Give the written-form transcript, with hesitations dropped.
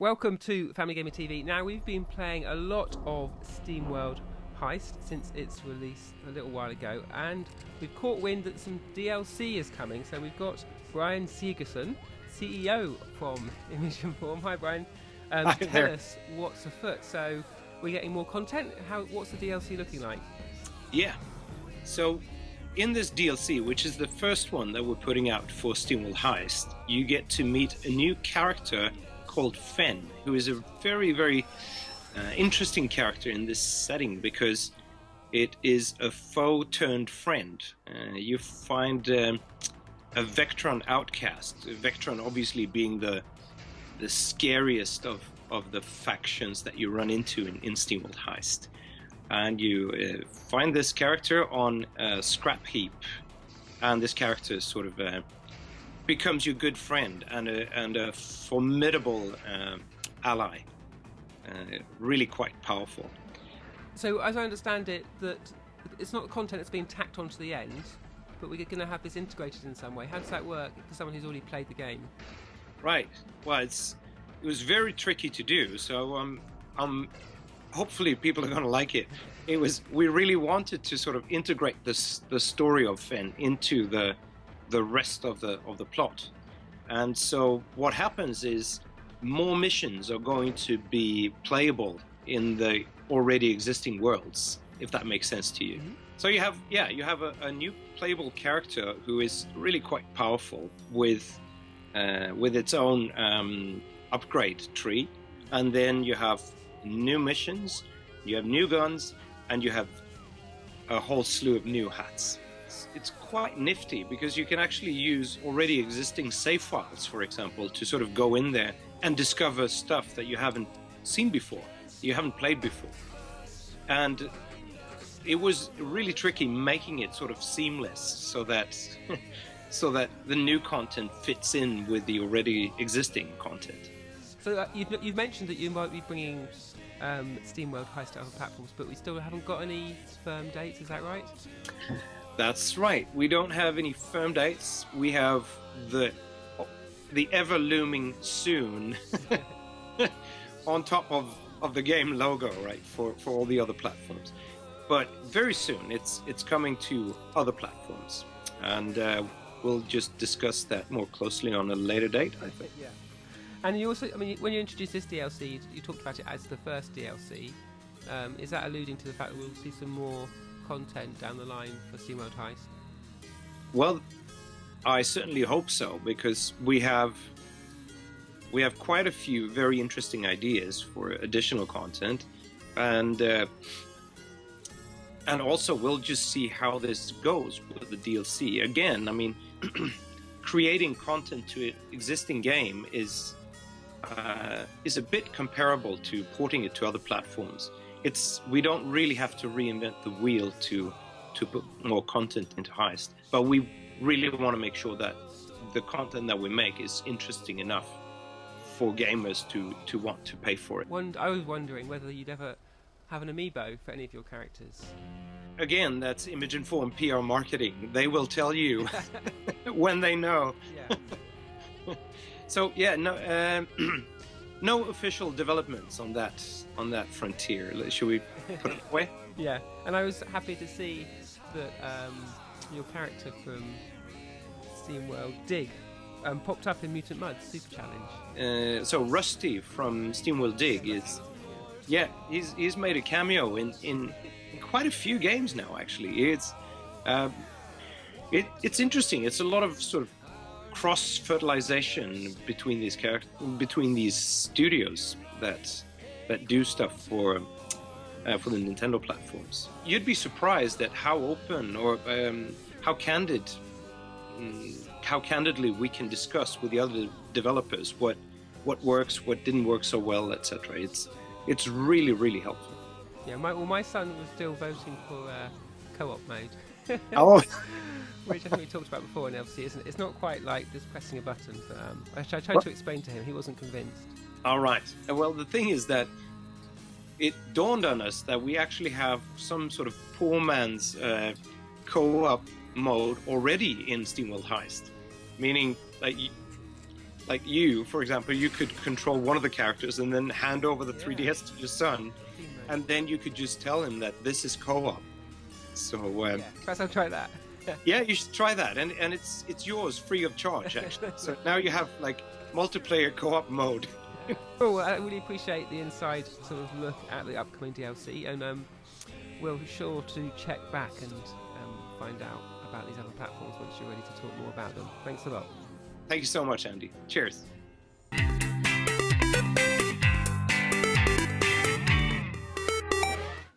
Welcome to Family Gamer TV. Now, we've been playing a lot of Steamworld Heist since its release a little while ago, and we've caught wind that some DLC is coming. So we've got Brjann Sigurgeirsson, CEO from Image and Form. Hi, Brjann. To tell us what's afoot. So we're getting more content. What's the DLC looking like? Yeah. So in this DLC, which is the first one that we're putting out for Steamworld Heist, you get to meet a new character called Fen, who is a very, very interesting character in this setting because it is a foe turned friend. You find a Vectron outcast, Vectron obviously being the scariest of the factions that you run into in Steamworld Heist. And you find this character on a scrap heap, and this character sort of becomes your good friend and a formidable ally. Really quite powerful. So, as I understand it, that it's not the content that's being tacked onto the end, but we're going to have this integrated in some way. How does that work for someone who's already played the game? Right. Well, it was very tricky to do. So, hopefully people are going to like it. We really wanted to sort of integrate the story of Fen into the rest of the plot. And so what happens is more missions are going to be playable in the already existing worlds, if that makes sense to you. Mm-hmm. So you have a new playable character who is really quite powerful with its own upgrade tree, and then you have new missions, you have new guns, and you have a whole slew of new hats. It's quite nifty because you can actually use already existing save files, for example, to sort of go in there and discover stuff that you haven't seen before, you haven't played before. And it was really tricky making it sort of seamless so that the new content fits in with the already existing content. So you've mentioned that you might be bringing Steamworld Heist to other platforms, but we still haven't got any firm dates, is that right? That's right. We don't have any firm dates. We have the ever looming soon on top of the game logo, right, for all the other platforms. But very soon it's coming to other platforms, and we'll just discuss that more closely on a later date, I think. Yeah. And you also, when you introduced this DLC, you talked about it as the first DLC. Is that alluding to the fact that we'll see some more content down the line for Steamworld Heist? Well, I certainly hope so, because we have quite a few very interesting ideas for additional content, and also we'll just see how this goes with the DLC. Again, creating content to an existing game is a bit comparable to porting it to other platforms. We don't really have to reinvent the wheel to put more content into Heist, but we really want to make sure that the content that we make is interesting enough for gamers to want to pay for it. I was wondering whether you'd ever have an amiibo for any of your characters. Again, that's Image and Form PR marketing. They will tell you when they know. Yeah. So yeah, no official developments on that frontier. Should we put it away? Yeah, and I was happy to see that your character from Steamworld Dig popped up in Mutant Mud's Super Challenge. So Rusty from Steamworld Dig he's made a cameo in quite a few games now. Actually, it's interesting. It's a lot of sort of cross-fertilization between these studios that do stuff for the Nintendo platforms. You'd be surprised at how open or how candidly we can discuss with the other developers what works, what didn't work so well, etc. It's really, really helpful. Yeah, my son was still voting for co-op mode. Oh. Which I think we talked about before, and obviously it's not quite like just pressing a button. But I tried to explain to him, he wasn't convinced. All right. Well, the thing is that it dawned on us that we actually have some sort of poor man's co-op mode already in Steamworld Heist, meaning like you, for example, you could control one of the characters and then hand over the 3DS to your son, and then you could just tell him that this is co-op. So perhaps I'll try that. yeah, you should try that, and it's yours free of charge actually. So now you have like multiplayer co-op mode. Cool. I really appreciate the inside sort of look at the upcoming DLC, and we'll be sure to check back and find out about these other platforms once you're ready to talk more about them. Thanks a lot. Thank you so much, Andy. Cheers.